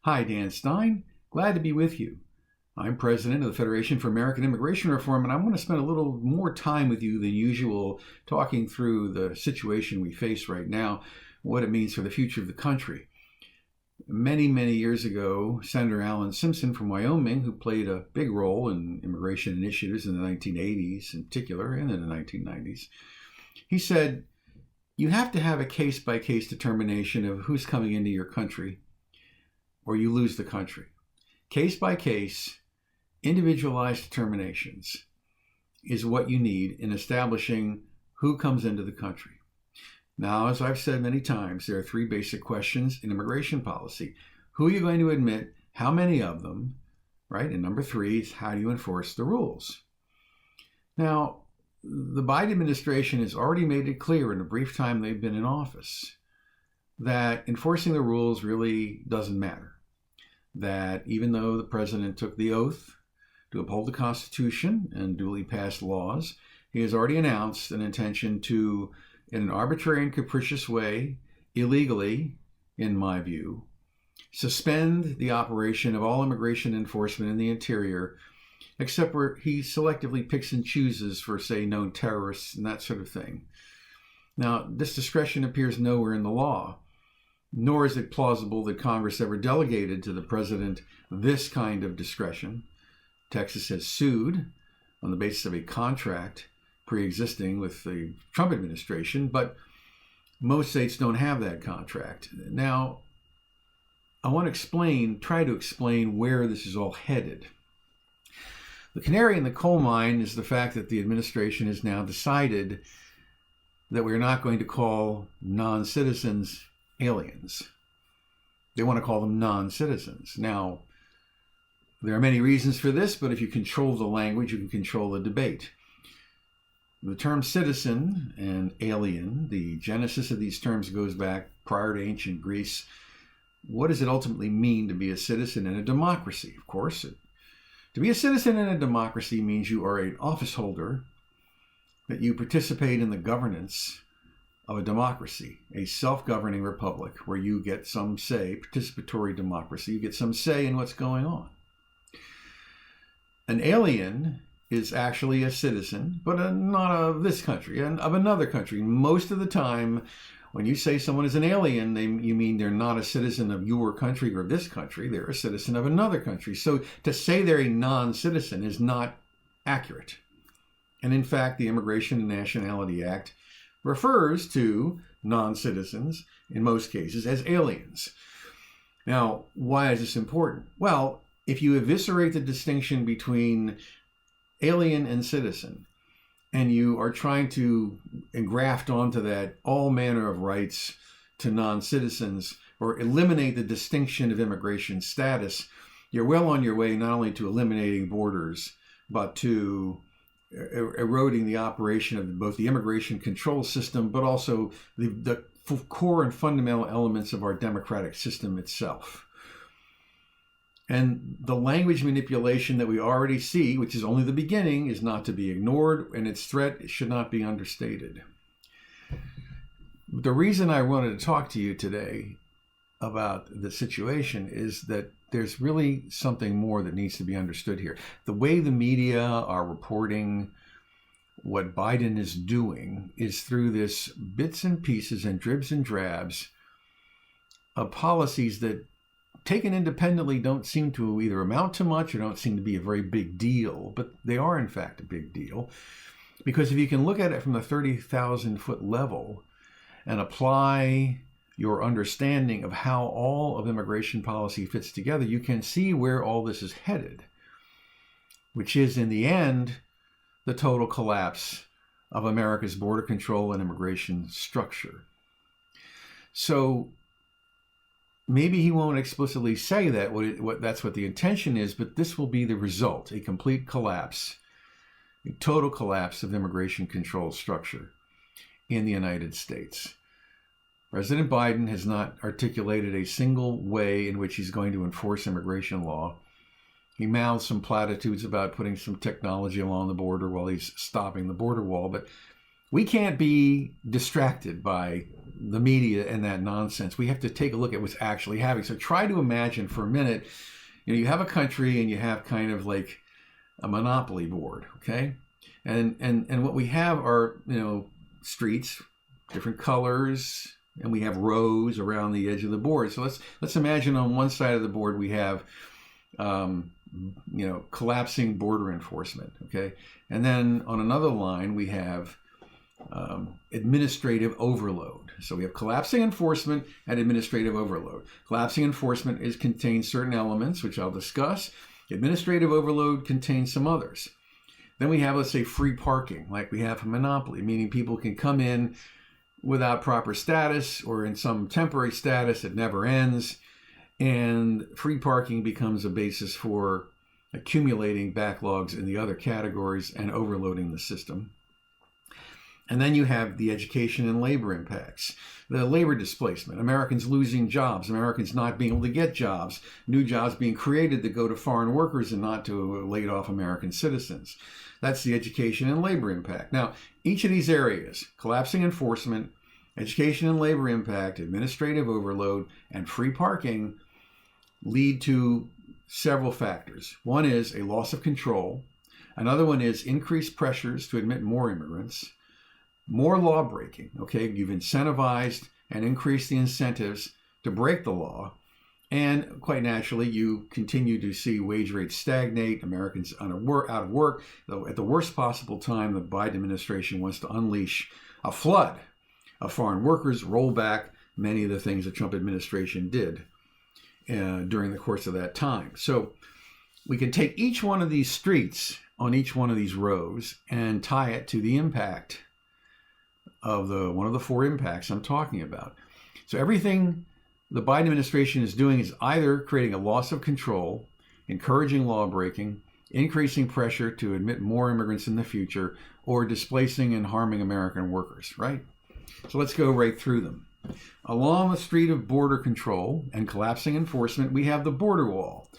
Hi, Dan Stein. Glad to be with you. I'm president of the Federation for American Immigration Reform, and I want to spend a little more time with you than usual talking through the situation we face right now, what it means for the future of the country. Many, many years ago, Senator Alan Simpson from Wyoming, who played a big role in immigration initiatives in the 1980s in particular and in the 1990s, he said, you have to have a case-by-case determination of who's coming into your country, or you lose the country. Case by case, individualized determinations is what you need in establishing who comes into the country. Now, as I've said many times, there are three basic questions in immigration policy. Who are you going to admit? How many of them? Right? And number three is how do you enforce the rules? Now, the Biden administration has already made it clear in the brief time they've been in office that enforcing the rules really doesn't matter. That even though the president took the oath to uphold the Constitution and duly passed laws, he has already announced an intention to, in an arbitrary and capricious way, illegally, in my view, suspend the operation of all immigration enforcement in the interior, except where he selectively picks and chooses for, say, known terrorists and that sort of thing. Now, this discretion appears nowhere in the law, nor is it plausible that Congress ever delegated to the president this kind of discretion. Texas has sued on the basis of a contract pre-existing with the Trump administration, but most states don't have that contract. Now, I want to try to explain where this is all headed. The canary in the coal mine is the fact that the administration has now decided that we're not going to call non-citizens aliens. They want to call them non-citizens. Now, there are many reasons for this, but if you control the language, you can control the debate. The term citizen and alien, the genesis of these terms goes back prior to ancient Greece. What does it ultimately mean to be a citizen in a democracy? Of course, to be a citizen in a democracy means you are an office holder, that you participate in the governance of a democracy, a self-governing republic where you get some say, participatory democracy, you get some say in what's going on. An alien is actually a citizen, but not of this country, and of another country. Most of the time, when you say someone is an alien, you mean they're not a citizen of your country or this country, they're a citizen of another country. So to say they're a non-citizen is not accurate. And in fact, the Immigration and Nationality Act refers to non-citizens, in most cases, as aliens. Now, why is this important? Well, if you eviscerate the distinction between alien and citizen, and you are trying to engraft onto that all manner of rights to non-citizens, or eliminate the distinction of immigration status, you're well on your way not only to eliminating borders, but to eroding the operation of both the immigration control system, but also the core and fundamental elements of our democratic system itself. And the language manipulation that we already see, which is only the beginning, is not to be ignored, and its threat should not be understated. The reason I wanted to talk to you today about the situation is that there's really something more that needs to be understood here. The way the media are reporting what Biden is doing is through this bits and pieces and dribs and drabs of policies that, taken independently, don't seem to either amount to much or don't seem to be a very big deal, but they are in fact a big deal. Because if you can look at it from the 30,000-foot level and apply your understanding of how all of immigration policy fits together, you can see where all this is headed, which is, in the end, the total collapse of America's border control and immigration structure. So maybe he won't explicitly say that, that's what the intention is, but this will be the result, a complete collapse, a total collapse of immigration control structure in the United States. President Biden has not articulated a single way in which he's going to enforce immigration law. He mouths some platitudes about putting some technology along the border while he's stopping the border wall, but we can't be distracted by the media and that nonsense. We have to take a look at what's actually happening. So try to imagine for a minute, you have a country and you have kind of like a monopoly board, okay? And what we have are, streets, different colors, and we have rows around the edge of the board. So let's imagine on one side of the board we have collapsing border enforcement, okay? And then on another line we have administrative overload. So we have collapsing enforcement and administrative overload. Collapsing enforcement contains certain elements, which I'll discuss. Administrative overload contains some others. Then we have, let's say, free parking, like we have a monopoly, meaning people can come in without proper status or in some temporary status that never ends. And free parking becomes a basis for accumulating backlogs in the other categories and overloading the system. And then you have the education and labor impacts, the labor displacement, Americans losing jobs, Americans not being able to get jobs, new jobs being created that go to foreign workers and not to laid off American citizens. That's the education and labor impact. Now, each of these areas, collapsing enforcement, education and labor impact, administrative overload, and free parking, lead to several factors. One is a loss of control. Another one is increased pressures to admit more immigrants. More law breaking, okay? You've incentivized and increased the incentives to break the law. And quite naturally, you continue to see wage rates stagnate, Americans out of work. Though at the worst possible time, the Biden administration wants to unleash a flood of foreign workers, roll back many of the things the Trump administration did during the course of that time. So we can take each one of these streets on each one of these rows and tie it to the impact of one of the four impacts I'm talking about. So everything the Biden administration is doing is either creating a loss of control, encouraging law breaking, increasing pressure to admit more immigrants in the future, or displacing and harming American workers, right? So let's go right through them. Along the street of border control and collapsing enforcement, we have the border wall.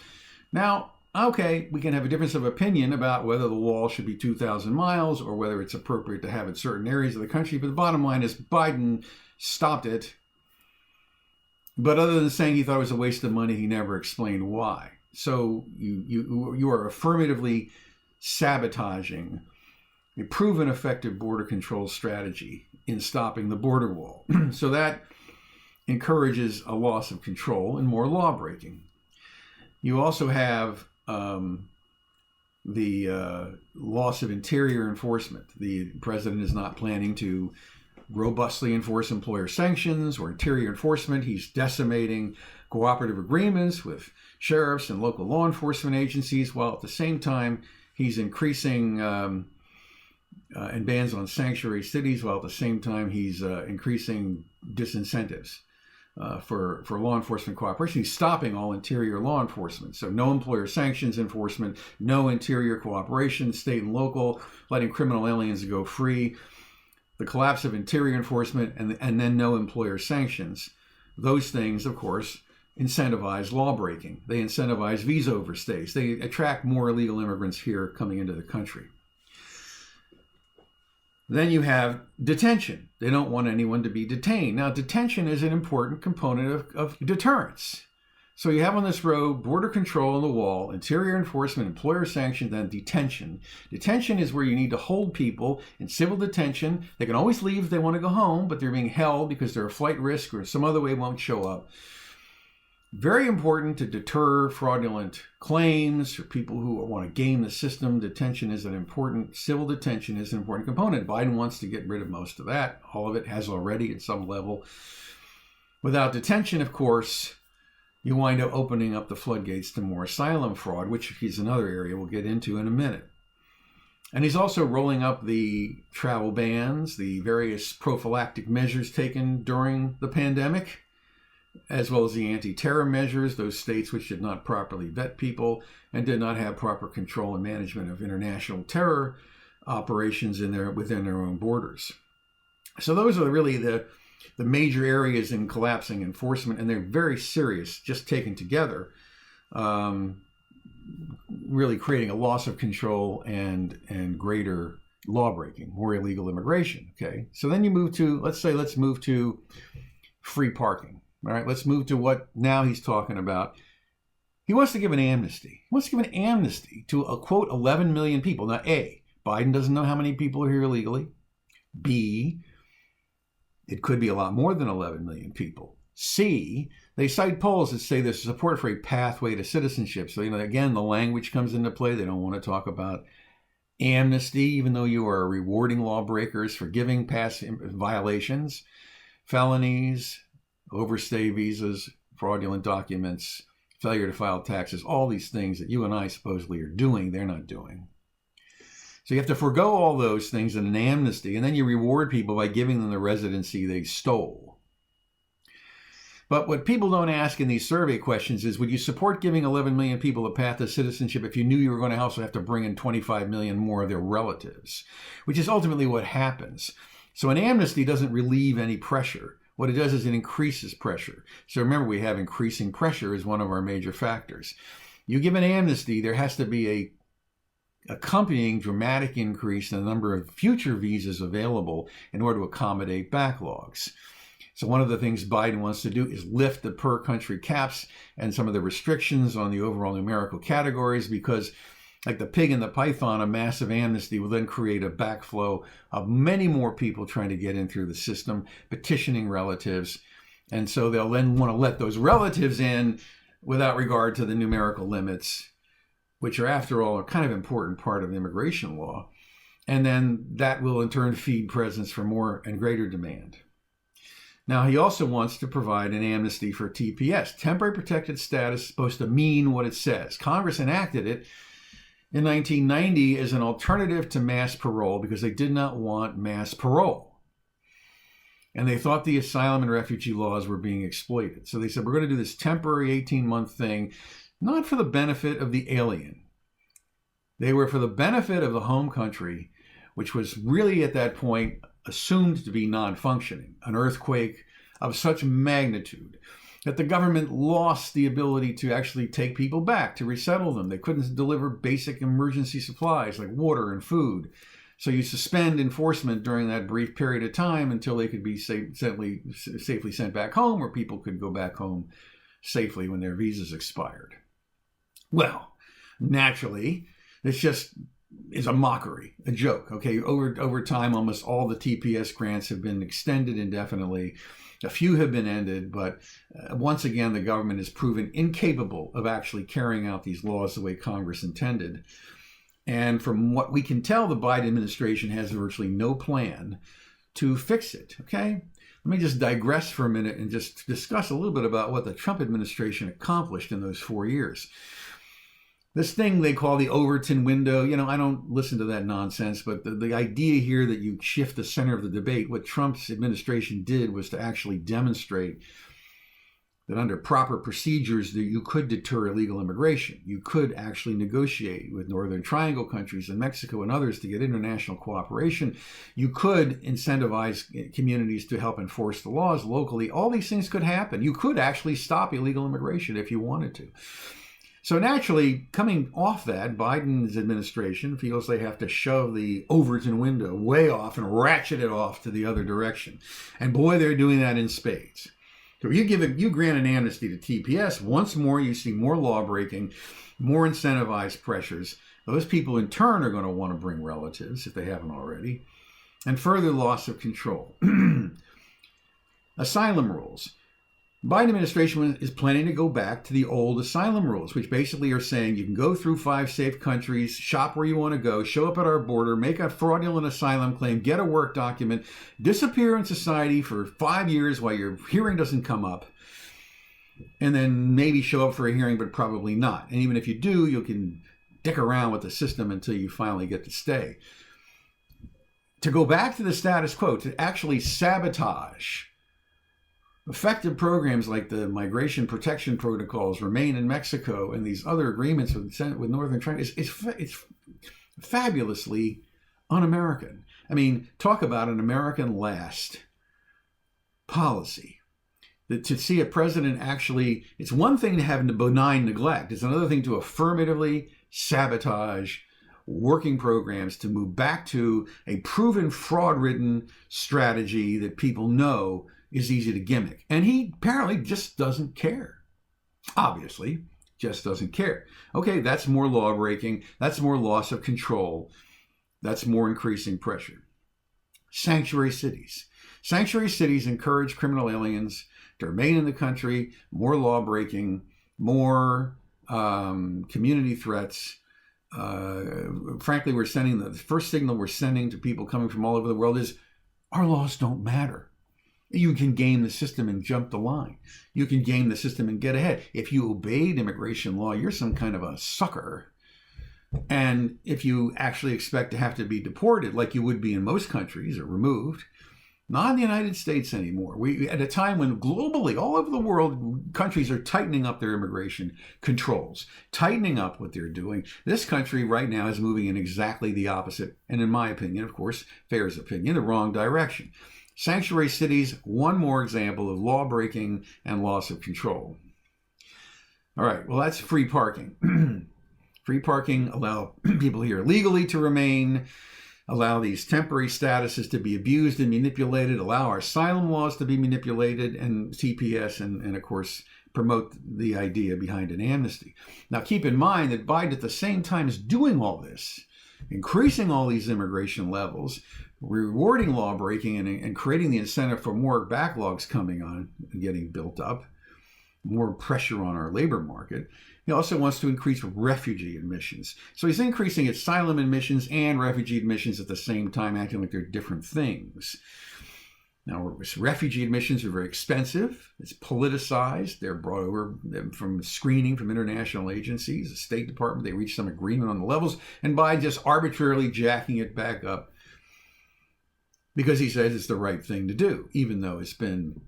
Now, okay, we can have a difference of opinion about whether the wall should be 2,000 miles or whether it's appropriate to have it in certain areas of the country, but the bottom line is Biden stopped it. But other than saying he thought it was a waste of money, he never explained why. So you are affirmatively sabotaging a proven effective border control strategy in stopping the border wall. So that encourages a loss of control and more law breaking. You also have the loss of interior enforcement. The president is not planning to robustly enforce employer sanctions or interior enforcement. He's decimating cooperative agreements with sheriffs and local law enforcement agencies, while at the same time he's increasing and bans on sanctuary cities, while at the same time he's increasing disincentives for law enforcement cooperation. He's stopping all interior law enforcement. So no employer sanctions enforcement, no interior cooperation, state and local, letting criminal aliens go free, the collapse of interior enforcement, and then no employer sanctions. Those things, of course, incentivize law breaking. They incentivize visa overstays. They attract more illegal immigrants here coming into the country. Then you have detention. They don't want anyone to be detained. Now, detention is an important component of deterrence. So you have on this row border control on the wall, interior enforcement, employer sanctions, then detention. Detention is where you need to hold people in civil detention. They can always leave if they want to go home, but they're being held because they're a flight risk or some other way won't show up. Very important to deter fraudulent claims or people who want to game the system. Civil detention is an important component. Biden wants to get rid of most of that. All of it has already at some level. Without detention, of course, you wind up opening up the floodgates to more asylum fraud, which is another area we'll get into in a minute. And he's also rolling up the travel bans, the various prophylactic measures taken during the pandemic, as well as the anti-terror measures, those states which did not properly vet people and did not have proper control and management of international terror operations within their own borders. So those are really the major areas in collapsing enforcement, and they're very serious, just taken together, really creating a loss of control and greater law breaking, more illegal immigration. Okay, so then you move to, let's move to free parking. All right, let's move to what now he's talking about. He wants to give an amnesty. He wants to give an amnesty to a quote 11 million people. Now, A, Biden doesn't know how many people are here illegally. B, it could be a lot more than 11 million people. C, they cite polls that say there's support for a pathway to citizenship. So, again, the language comes into play. They don't want to talk about amnesty, even though you are rewarding lawbreakers, forgiving past violations, felonies, overstay visas, fraudulent documents, failure to file taxes, all these things that you and I supposedly are doing, they're not doing. So you have to forego all those things in an amnesty, and then you reward people by giving them the residency they stole. But what people don't ask in these survey questions is, would you support giving 11 million people a path to citizenship if you knew you were going to also have to bring in 25 million more of their relatives, which is ultimately what happens. So an amnesty doesn't relieve any pressure. What it does is it increases pressure. So remember, we have increasing pressure as one of our major factors. You give an amnesty, there has to be a accompanying dramatic increase in the number of future visas available in order to accommodate backlogs. So one of the things Biden wants to do is lift the per country caps and some of the restrictions on the overall numerical categories, because like the pig and the python, a massive amnesty will then create a backflow of many more people trying to get in through the system, petitioning relatives. And so they'll then want to let those relatives in without regard to the numerical limits, which are, after all, a kind of important part of immigration law. And then that will in turn feed presence for more and greater demand. Now, he also wants to provide an amnesty for TPS. Temporary protected status is supposed to mean what it says. Congress enacted it in 1990 as an alternative to mass parole because they did not want mass parole. And they thought the asylum and refugee laws were being exploited. So they said, we're going to do this temporary 18-month thing, not for the benefit of the alien. They were for the benefit of the home country, which was really at that point assumed to be non-functioning, an earthquake of such magnitude that the government lost the ability to actually take people back, to resettle them. They couldn't deliver basic emergency supplies like water and food. So you suspend enforcement during that brief period of time until they could be safely sent back home, or people could go back home safely when their visas expired. Well, naturally, this just is a mockery, a joke. Okay, over time, almost all the TPS grants have been extended indefinitely. A few have been ended, but once again, the government is proven incapable of actually carrying out these laws the way Congress intended. And from what we can tell, the Biden administration has virtually no plan to fix it. Okay, let me just digress for a minute and just discuss a little bit about what the Trump administration accomplished in those 4 years. This thing they call the Overton window, I don't listen to that nonsense, but the idea here that you shift the center of the debate, what Trump's administration did was to actually demonstrate that under proper procedures that you could deter illegal immigration. You could actually negotiate with Northern Triangle countries and Mexico and others to get international cooperation. You could incentivize communities to help enforce the laws locally. All these things could happen. You could actually stop illegal immigration if you wanted to. So naturally, coming off that, Biden's administration feels they have to shove the Overton window way off and ratchet it off to the other direction. And boy, they're doing that in spades. So you grant an amnesty to TPS, once more you see more law breaking, more incentivized pressures. Those people in turn are going to want to bring relatives if they haven't already, and further loss of control. Asylum rules. Biden administration is planning to go back to the old asylum rules, which basically are saying you can go through 5 safe countries, shop where you want to go, show up at our border, make a fraudulent asylum claim, get a work document, disappear in society for 5 years while your hearing doesn't come up, and then maybe show up for a hearing, but probably not. And even if you do, you can dick around with the system until you finally get to stay. To go back to the status quo, to actually sabotage effective programs like the migration protection protocols, remain in Mexico, and these other agreements with Northern Triangle, it's fabulously un-American. I mean, talk about an American last policy. To see a president actually, it's one thing to have benign neglect. It's another thing to affirmatively sabotage working programs to move back to a proven fraud-ridden strategy that people know is easy to gimmick. And he apparently just doesn't care. Obviously, just doesn't care. Okay, that's more law breaking. That's more loss of control. That's more increasing pressure. Sanctuary cities. Sanctuary cities encourage criminal aliens to remain in the country, more law breaking, more community threats. Frankly, we're sending the first signal we're sending to people coming from all over the world is our laws don't matter. You can game the system and jump the line. You can game the system and get ahead. If you obeyed immigration law, you're some kind of a sucker. And if you actually expect to have to be deported like you would be in most countries or removed, not in the United States anymore. We at a time when globally, all over the world, countries are tightening up their immigration controls, tightening up what they're doing. This country right now is moving in exactly the opposite, and in my opinion, of course, FAIR's opinion, the wrong direction. Sanctuary cities, one more example of law breaking and loss of control. All right, well, that's free parking. Free parking allow people here legally to remain, allow these temporary statuses to be abused and manipulated, allow our asylum laws to be manipulated, and TPS, and of course, promote the idea behind an amnesty. Now, keep in mind that Biden at the same time is doing all this, increasing all these immigration levels, rewarding law breaking, and creating the incentive for more backlogs coming on and getting built up, more pressure on our labor market. He also wants to increase refugee admissions. So he's increasing asylum admissions and refugee admissions at the same time, acting like they're different things. Now, refugee admissions are very expensive. It's politicized. They're brought over from screening from international agencies, the State Department. They reach some agreement on the levels, and by just arbitrarily jacking it back up because he says it's the right thing to do, even though it's been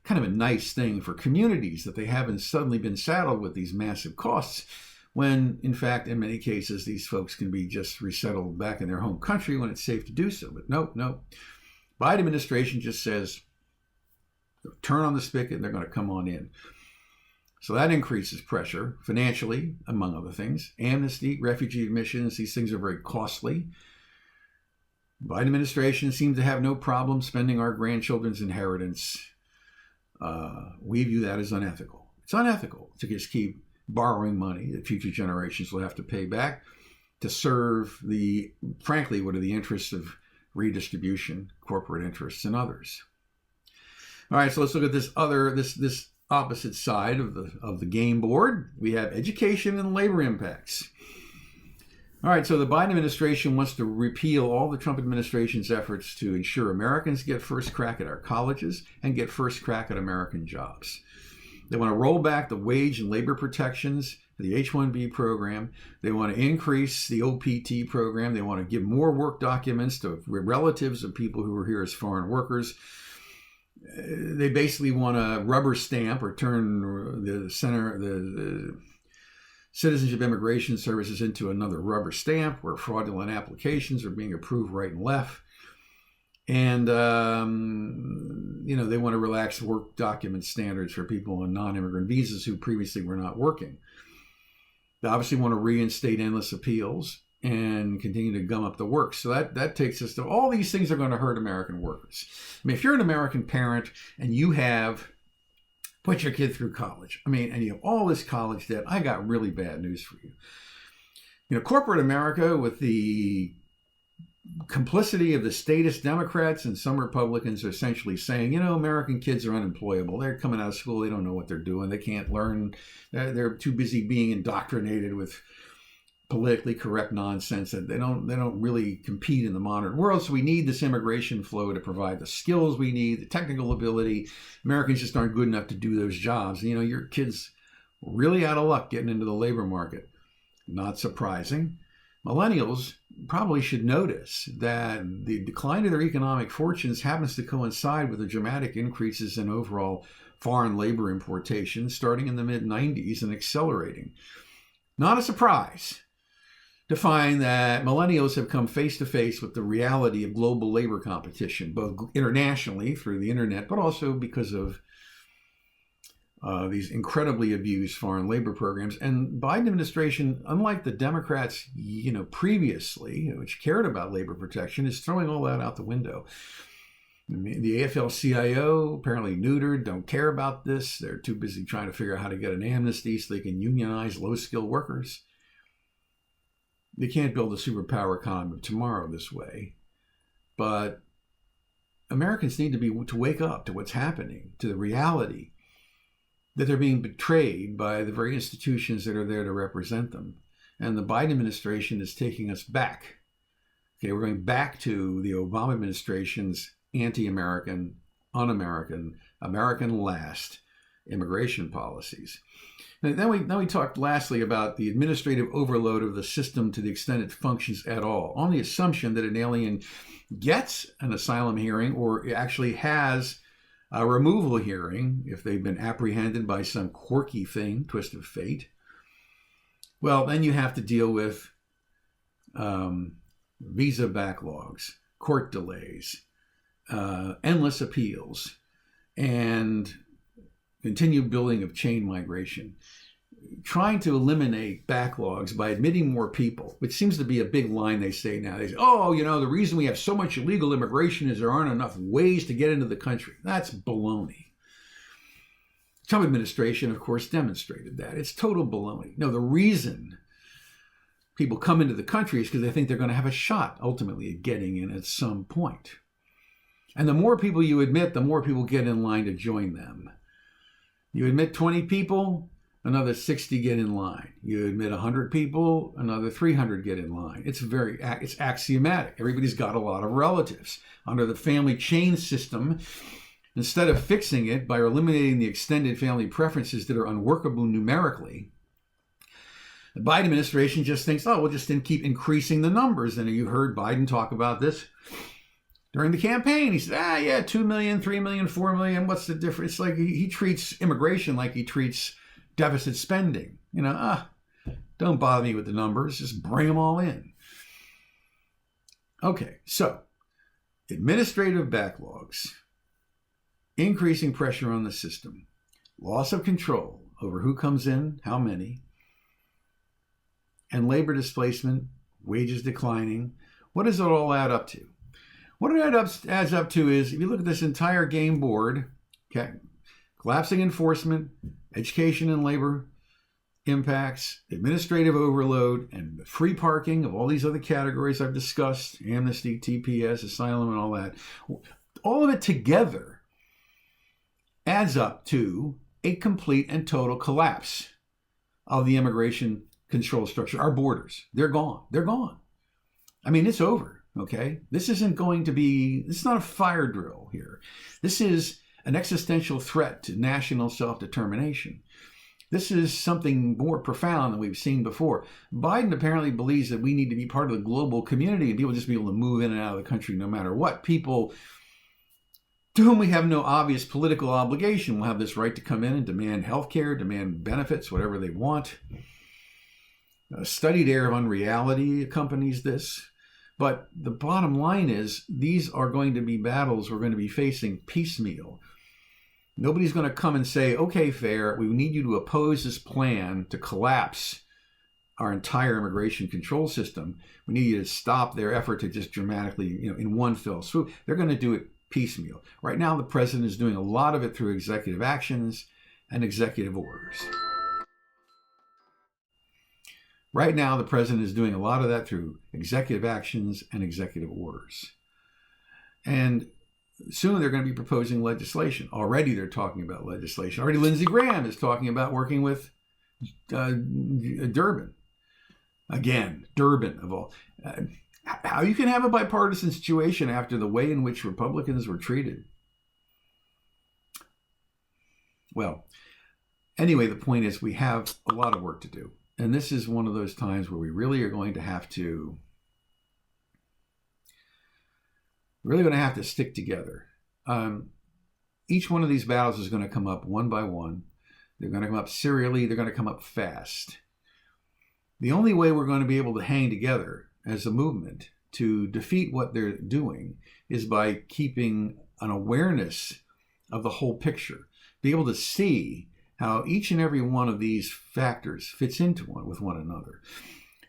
kind of a nice thing for communities that they haven't suddenly been saddled with these massive costs, when in fact, in many cases, these folks can be just resettled back in their home country when it's safe to do so. But no. Biden administration just says, turn on the spigot and they're going to come on in. So that increases pressure financially, among other things. Amnesty, refugee admissions, these things are very costly. Biden administration seems to have no problem spending our grandchildren's inheritance. We view that as unethical. It's unethical to just keep borrowing money that future generations will have to pay back to serve frankly, what are the interests of redistribution, corporate interests, and others. All right, so let's look at this opposite side of the game board. We have education and labor impacts. All right, so the Biden administration wants to repeal all the Trump administration's efforts to ensure Americans get first crack at our colleges and get first crack at American jobs. They want to roll back the wage and labor protections, the H-1B program. They want to increase the OPT program. They want to give more work documents to relatives of people who are here as foreign workers. They basically want to rubber stamp or turn the Citizenship Immigration Services into another rubber stamp where fraudulent applications are being approved right and left. And, they want to relax work document standards for people on non-immigrant visas who previously were not working. They obviously want to reinstate endless appeals and continue to gum up the works. So that takes us to all these things are going to hurt American workers. I mean, if you're an American parent and you have put your kid through college, and you have all this college debt, I got really bad news for you. Corporate America, with the complicity of the statist Democrats and some Republicans, are essentially saying, American kids are unemployable. They're coming out of school. They don't know what they're doing. They can't learn. They're too busy being indoctrinated with politically correct nonsense that they don't really compete in the modern world. So we need this immigration flow to provide the skills we need, the technical ability. Americans just aren't good enough to do those jobs. Your kids really out of luck getting into the labor market. Not surprising. Millennials probably should notice that the decline of their economic fortunes happens to coincide with the dramatic increases in overall foreign labor importation starting in the mid-90s and accelerating. Not a surprise to find that millennials have come face to face with the reality of global labor competition, both internationally through the internet, but also because of these incredibly abused foreign labor programs. And Biden administration, unlike the Democrats, previously, which cared about labor protection, is throwing all that out the window. The AFL-CIO, apparently neutered, don't care about this. They're too busy trying to figure out how to get an amnesty so they can unionize low-skilled workers. They can't build a superpower economy of tomorrow this way. But Americans need to wake up to what's happening, to the reality that they're being betrayed by the very institutions that are there to represent them. And the Biden administration is taking us back. Okay, we're going back to the Obama administration's anti-American, un-American, American last immigration policies. And then we talked lastly about the administrative overload of the system to the extent it functions at all, on the assumption that an alien gets an asylum hearing or actually has a removal hearing if they've been apprehended by some quirky thing, twist of fate. Well, then you have to deal with visa backlogs, court delays, endless appeals, and continued building of chain migration. Trying to eliminate backlogs by admitting more people, which seems to be a big line they say now. They say, the reason we have so much illegal immigration is there aren't enough ways to get into the country. That's baloney. The Trump administration, of course, demonstrated that. It's total baloney. No, the reason people come into the country is because they think they're going to have a shot, ultimately, at getting in at some point. And the more people you admit, the more people get in line to join them. You admit 20 people, another 60 get in line. You admit 100 people, another 300 get in line. It's axiomatic. Everybody's got a lot of relatives. Under the family chain system, instead of fixing it by eliminating the extended family preferences that are unworkable numerically, the Biden administration just thinks, we'll just keep increasing the numbers. And you heard Biden talk about this during the campaign. He said, 2 million, 3 million, 4 million. What's the difference? It's like he treats immigration like he treats deficit spending. Don't bother me with the numbers. Just bring them all in. Okay, so administrative backlogs, increasing pressure on the system, loss of control over who comes in, how many, and labor displacement, wages declining. What does it all add up to? What it adds up to is, if you look at this entire game board, okay, collapsing enforcement, education and labor impacts, administrative overload, and free parking of all these other categories I've discussed, amnesty, TPS, asylum, and all that. All of it together adds up to a complete and total collapse of the immigration control structure. Our borders, they're gone. They're gone. I mean, it's over. Okay, this is not a fire drill here. This is an existential threat to national self-determination. This is something more profound than we've seen before. Biden apparently believes that we need to be part of the global community and people just be able to move in and out of the country no matter what. People to whom we have no obvious political obligation will have this right to come in and demand health care, demand benefits, whatever they want. A studied air of unreality accompanies this. But the bottom line is, these are going to be battles we're going to be facing piecemeal. Nobody's going to come and say, okay, fair, we need you to oppose this plan to collapse our entire immigration control system. We need you to stop their effort to just dramatically, in one fell swoop. They're going to do it piecemeal. Right now, the president is doing a lot of it through executive actions and executive orders. Right now, the president is doing a lot of that through executive actions and executive orders. And soon they're going to be proposing legislation. Already they're talking about legislation. Already Lindsey Graham is talking about working with Durbin. Again, Durbin of all. How you can have a bipartisan situation after the way in which Republicans were treated. Well, anyway, the point is we have a lot of work to do. And this is one of those times where we really are going to have to stick together. Each one of these battles is going to come up one by one. They're going to come up serially. They're going to come up fast. The only way we're going to be able to hang together as a movement to defeat what they're doing is by keeping an awareness of the whole picture. Be able to see how each and every one of these factors fits into with one another.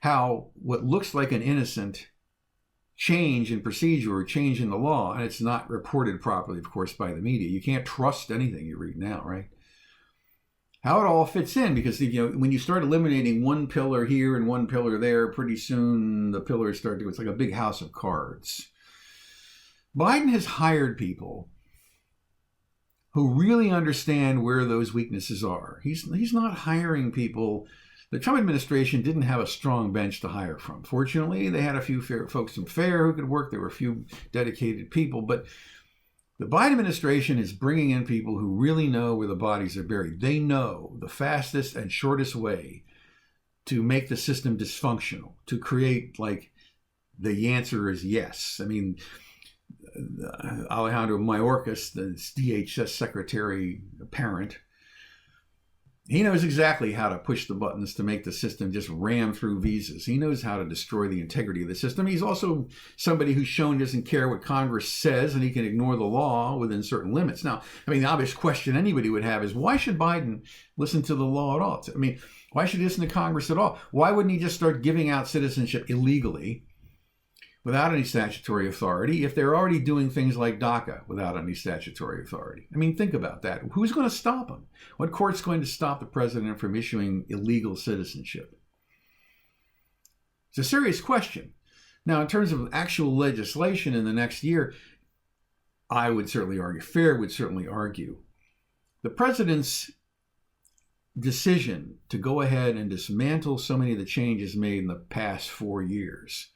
How what looks like an innocent change in procedure or change in the law, and it's not reported properly, of course, by the media. You can't trust anything you read now, right? How it all fits in, because when you start eliminating one pillar here and one pillar there, pretty soon the pillars start to, it's like a big house of cards. Biden has hired people who really understand where those weaknesses are. He's not hiring people. The Trump administration didn't have a strong bench to hire from. Fortunately, they had a few folks from FAIR who could work. There were a few dedicated people, but the Biden administration is bringing in people who really know where the bodies are buried. They know the fastest and shortest way to make the system dysfunctional, to create, like, the answer is yes. I mean, Alejandro Mayorkas, the DHS secretary apparent, he knows exactly how to push the buttons to make the system just ram through visas. He knows how to destroy the integrity of the system. He's also somebody who's shown doesn't care what Congress says, and he can ignore the law within certain limits. Now, I mean, the obvious question anybody would have is, why should Biden listen to the law at all? I mean, why should he listen to Congress at all? Why wouldn't he just start giving out citizenship illegally without any statutory authority if they're already doing things like DACA without any statutory authority? I mean, think about that. Who's going to stop him? What court's going to stop the president from issuing illegal citizenship? It's a serious question. Now, in terms of actual legislation in the next year, I would certainly argue, FAIR would certainly argue, the president's decision to go ahead and dismantle so many of the changes made in the past 4 years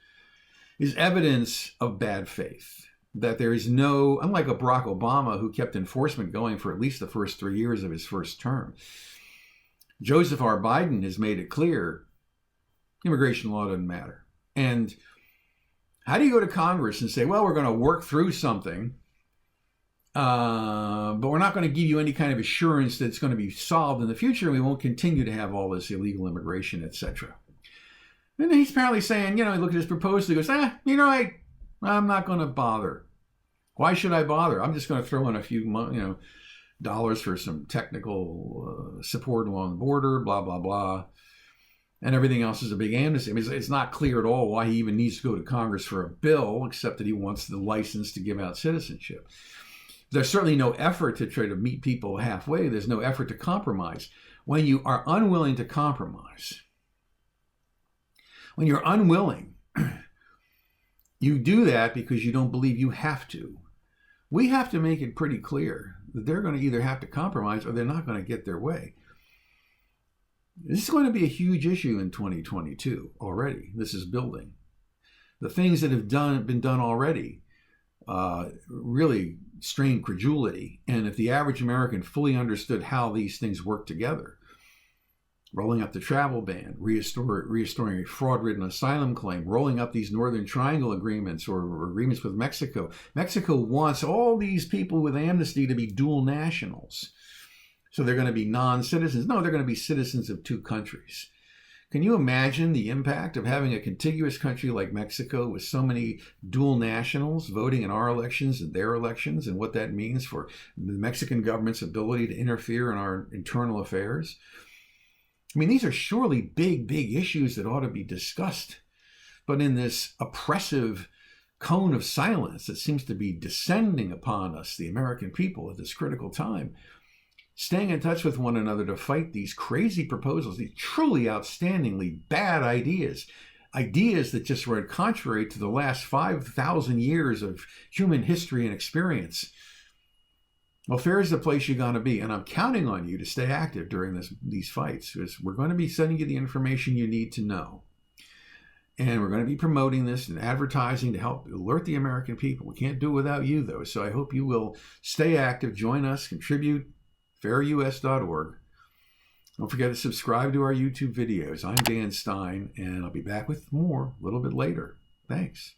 is evidence of bad faith. That there is no, unlike a Barack Obama who kept enforcement going for at least the first 3 years of his first term, Joseph R. Biden has made it clear immigration law doesn't matter. And how do you go to Congress and say, well, we're going to work through something, but we're not going to give you any kind of assurance that it's going to be solved in the future, and we won't continue to have all this illegal immigration, etc. And he's apparently saying, he looked at his proposal, he goes, I'm not going to bother. Why should I bother? I'm just going to throw in a few, dollars for some technical support along the border, blah, blah, blah. And everything else is a big amnesty. I mean, it's not clear at all why he even needs to go to Congress for a bill, except that he wants the license to give out citizenship. There's certainly no effort to try to meet people halfway. There's no effort to compromise. When you are unwilling to compromise, when you're unwilling, you do that because you don't believe you have to. We have to make it pretty clear that they're going to either have to compromise or they're not going to get their way. This is going to be a huge issue in 2022 already. This is building. The things that have been done already really strain credulity. And if the average American fully understood how these things work together, rolling up the travel ban, restoring a fraud-ridden asylum claim, rolling up these Northern Triangle agreements or agreements with Mexico. Mexico wants all these people with amnesty to be dual nationals. So they're going to be non-citizens. No, they're going to be citizens of two countries. Can you imagine the impact of having a contiguous country like Mexico with so many dual nationals voting in our elections and their elections, and what that means for the Mexican government's ability to interfere in our internal affairs? I mean, these are surely big, big issues that ought to be discussed. But in this oppressive cone of silence that seems to be descending upon us, the American people, at this critical time, staying in touch with one another to fight these crazy proposals, these truly outstandingly bad ideas that just run contrary to the last 5,000 years of human history and experience. Well, FAIR is the place you're going to be, and I'm counting on you to stay active during these fights, because we're going to be sending you the information you need to know. And we're going to be promoting this and advertising to help alert the American people. We can't do it without you, though, so I hope you will stay active, join us, contribute, fairus.org. Don't forget to subscribe to our YouTube videos. I'm Dan Stein, and I'll be back with more a little bit later. Thanks.